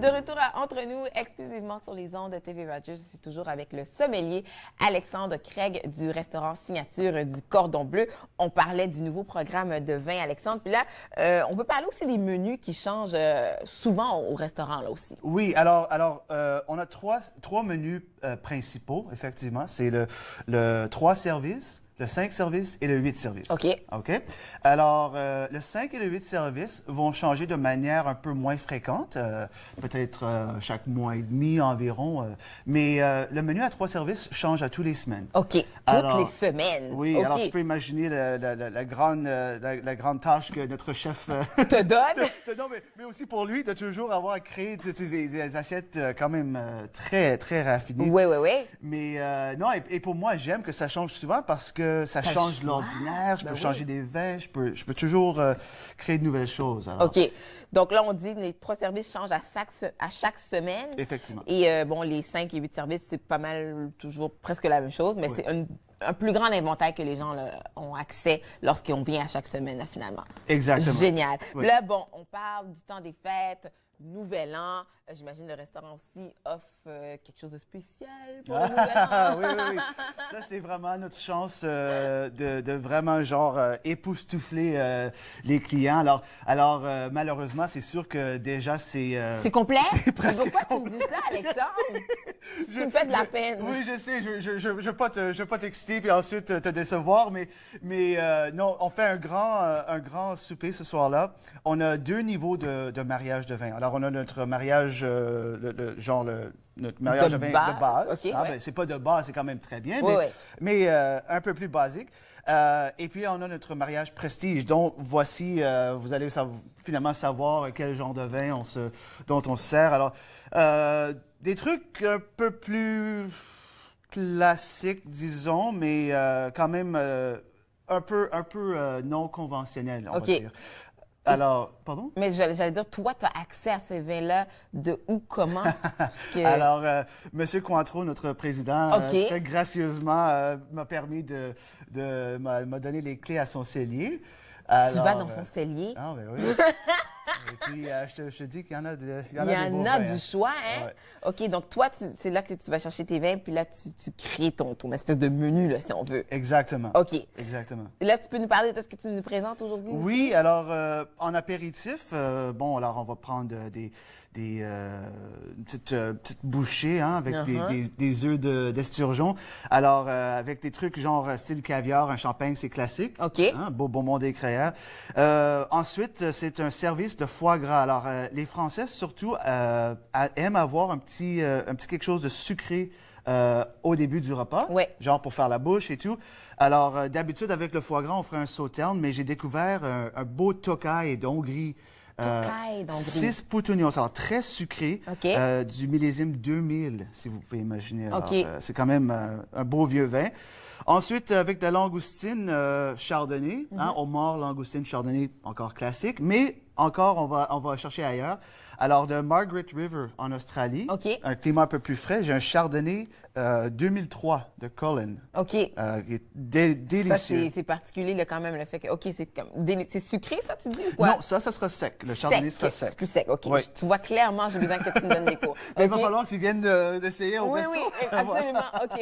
De retour entre nous, exclusivement sur les ondes de TV Radio, je suis toujours avec le sommelier Alexandre Craig du restaurant Signature du Cordon Bleu. On parlait du nouveau programme de vin, Alexandre. Puis là, on peut parler aussi des menus qui changent souvent au restaurant, là aussi. Oui, on a trois menus principaux, effectivement. C'est le 3 services, le 5 services et le 8 services. OK. OK. Alors, le 5 et le 8 services vont changer de manière un peu moins fréquente, peut-être chaque mois et demi environ. Mais le menu à 3 services change à tous les semaines. OK. Toutes les semaines. Oui, OK. alors tu peux imaginer la grande tâche que notre chef te donne. Non, mais aussi pour lui, de toujours avoir à créer des assiettes quand même très, très raffinées. Oui, oui, oui. Mais non, et pour moi, j'aime que ça change souvent parce que ça change l'ordinaire. Je peux changer des vins, je peux toujours créer de nouvelles choses. Alors. OK. Donc là, on dit que les 3 services changent à chaque semaine. Effectivement. Et bon, les 5 et 8 services, c'est pas mal toujours presque la même chose, mais c'est un plus grand inventaire que les gens là, ont accès lorsqu'on vient à chaque semaine, là, finalement. Exactement. Génial. Oui. Là, bon, on parle du temps des fêtes, Nouvel An. J'imagine le restaurant aussi offre quelque chose de spécial pour le Nouvel An. Oui, oui, oui. Ça, c'est vraiment notre chance de vraiment, genre, époustoufler les clients. Alors malheureusement, c'est sûr que déjà, c'est... C'est complet? C'est presque Pourquoi tu me dis ça, Alexandre? Tu me fais de la peine. Oui, je sais. Je veux pas t'exciter puis ensuite te décevoir, mais non, on fait un grand souper ce soir-là. On a 2 niveaux de mariage de vin. Alors, on a notre mariage, notre mariage de vin de base. Okay, ah, ben, c'est pas de base, c'est quand même très bien, mais un peu plus basique. Et puis, on a notre mariage prestige. Donc, voici, vous allez finalement savoir quel genre de vin dont on se sert. Alors, des trucs un peu plus classiques, disons, mais quand même un peu non conventionnels, on va dire. Alors, pardon? Mais j'allais dire, toi, tu as accès à ces vins-là de où, comment? Alors, M. Cointreau, notre président, très gracieusement m'a permis m'a donné les clés à son cellier. Alors, tu vas dans son cellier? Ah, ben oui. Et puis, je te dis qu'il y en a Il y en a du choix, hein? Ouais. OK, donc toi, c'est là que tu vas chercher tes vins, puis là, tu crées ton espèce de menu, là, si on veut. Exactement. OK. Exactement. Là, tu peux nous parler de ce que tu nous présentes aujourd'hui? Oui, alors, en apéritif, bon, alors, on va prendre des petites bouchées hein, avec des œufs d'esturgeon. Alors, avec des trucs genre style caviar, un champagne, c'est classique. OK. Hein, beau Beaumont des Créaires. Ensuite, c'est un service de foie gras. Alors, les Français, surtout, aiment avoir un petit quelque chose de sucré au début du repas, genre pour faire la bouche et tout. Alors, d'habitude, avec le foie gras, on ferait un sauterne, mais j'ai découvert un beau Tokay d'Hongrie. 6 poutounios, alors très sucré, du millésime 2000, si vous pouvez imaginer. C'est quand même un beau vieux vin. Ensuite, avec de la langoustine chardonnay, homard, langoustine, chardonnay, encore classique, mais encore, on va chercher ailleurs. Alors, de Margaret River, en Australie, un climat un peu plus frais, j'ai un chardonnay 2003 de Cullen. OK. Qui est délicieux. Ça, c'est particulier, là, quand même, le fait que, OK, c'est sucré, ça, tu dis, ou quoi? Non, ça sera sec. Le chardonnay sera sec. C'est plus sec, OK. Oui. Tu vois clairement, j'ai besoin que tu me donnes des cours. Mais il va falloir que tu viennes d'essayer au resto. Oui, absolument. OK.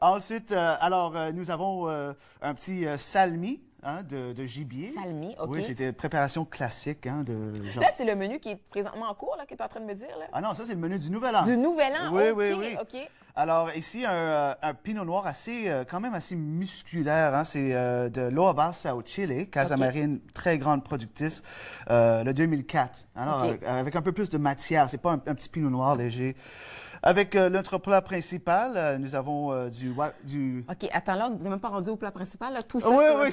Ensuite, alors, nous avons un petit salmi. Hein, de gibier. Salmi, OK. Oui, c'était préparation classique. Hein, genre... Là, c'est le menu qui est présentement en cours, là, que tu es en train de me dire. Là. Ah non, ça, c'est le menu du Nouvel An. Du Nouvel An? Oui. OK. Alors, ici, un pinot noir quand même assez musculaire. Hein, c'est de Loa Balsa au Chili, Casa Marine, très grande productrice, le 2004. Alors, avec un peu plus de matière, c'est pas un petit pinot noir léger. Avec notre plat principal, nous avons du... OK, attends, là, on n'est même pas rendu au plat principal, là, tout ça. Oui.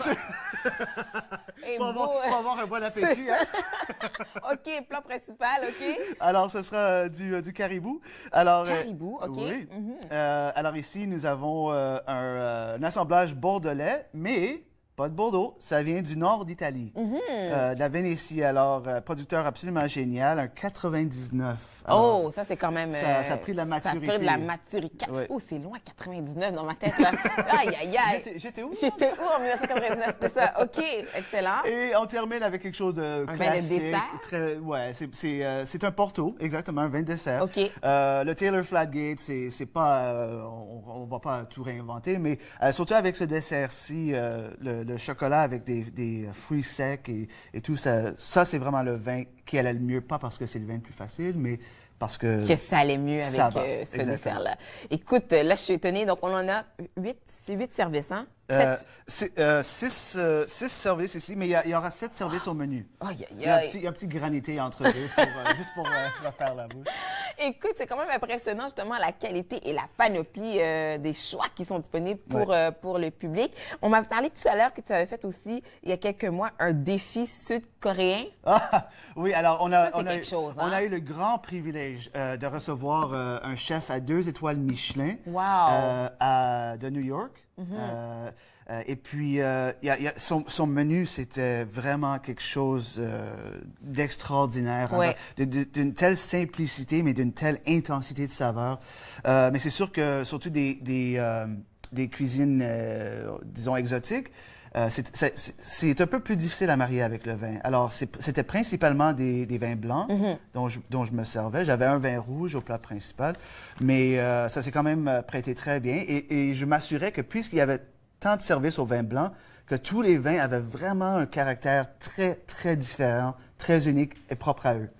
Pour avoir un bon appétit, hein? OK, plat principal, OK. Alors, ce sera du caribou. Alors, caribou, OK. Oui. Alors ici, nous avons un assemblage bordelais, mais pas de Bordeaux, ça vient du nord d'Italie, de la Vénétie. Alors, producteur absolument génial, un 99. Alors, Oh, ça, c'est quand même. ça a pris de la maturité. Ça a pris de la maturité. Oui. Oh, c'est loin, 99 dans ma tête, là. Aïe, aïe, aïe. J'étais où? J'étais où en 1999? C'était ça. OK, excellent. Et on termine avec quelque chose de Un vin de classique. dessert? Ouais, c'est un Porto, exactement, un vin de dessert. OK. Le Taylor Flatgate, c'est pas, on va pas tout réinventer, mais surtout avec ce dessert-ci, le chocolat avec des fruits secs et tout ça, c'est vraiment le vin qui allait le mieux, pas parce que c'est le vin le plus facile, mais parce que Ça allait mieux avec ça va, ce exactement. dessert-là. Écoute, là, je suis étonnée. Donc, on en a 8. C'est 8 services, hein? 6 services ici, mais il y aura 7 services au menu. Aïe, Il y a aïe, aïe. un petit granité entre deux, juste pour refaire la bouche. Écoute, c'est quand même impressionnant, justement, la qualité et la panoplie des choix qui sont disponibles pour le public. On m'a parlé tout à l'heure que tu avais fait aussi, il y a quelques mois, un défi sud-coréen. Ah, oui, alors on a, Ça, c'est quelque chose, hein? on a eu le grand privilège de recevoir un chef à 2 étoiles Michelin Wow! de New York. Et puis, son menu, c'était vraiment quelque chose d'extraordinaire, Ouais. d'une telle simplicité, mais d'une telle intensité de saveur. Mais c'est sûr que, surtout des cuisines, disons, exotiques, c'est un peu plus difficile à marier avec le vin. Alors, c'était principalement des vins blancs dont je me servais. J'avais un vin rouge au plat principal, mais ça s'est quand même prêté très bien. Et je m'assurais que puisqu'il y avait tant de services au vin blanc, que tous les vins avaient vraiment un caractère très, très différent, très unique et propre à eux,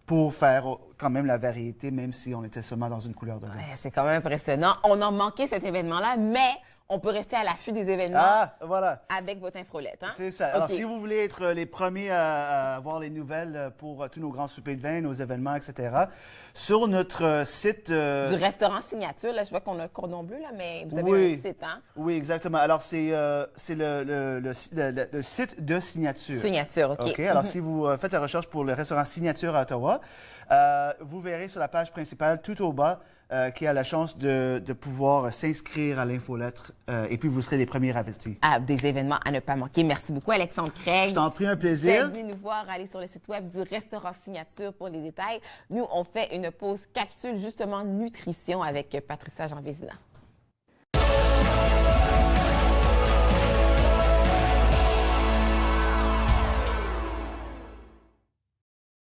pour faire quand même la variété, même si on était seulement dans une couleur de vin. Ouais, c'est quand même impressionnant. On a manqué cet événement-là, mais on peut rester à l'affût des événements Ah, voilà. avec votre infolette. Hein? C'est ça. Alors, OK. si vous voulez être les premiers à avoir les nouvelles pour tous nos grands soupers de vin, nos événements, etc., sur notre site... Du restaurant signature, là, je vois qu'on a le cordon bleu, là, mais vous avez Oui. un site, hein? Oui, exactement. Alors, c'est le site de signature. Signature, OK. OK. Alors, si vous faites la recherche pour le restaurant Signature à Ottawa, vous verrez sur la page principale, tout au bas, qui a la chance de pouvoir s'inscrire à l'infolettre et puis vous serez les premiers avertis. Ah, des événements à ne pas manquer. Merci beaucoup, Alexandre Craig. Je t'en prie, un Vous plaisir. êtes venu nous voir, allez sur le site web du restaurant Signature pour les détails. Nous, on fait une pause capsule, justement, nutrition avec Patricia Jean-Vézina.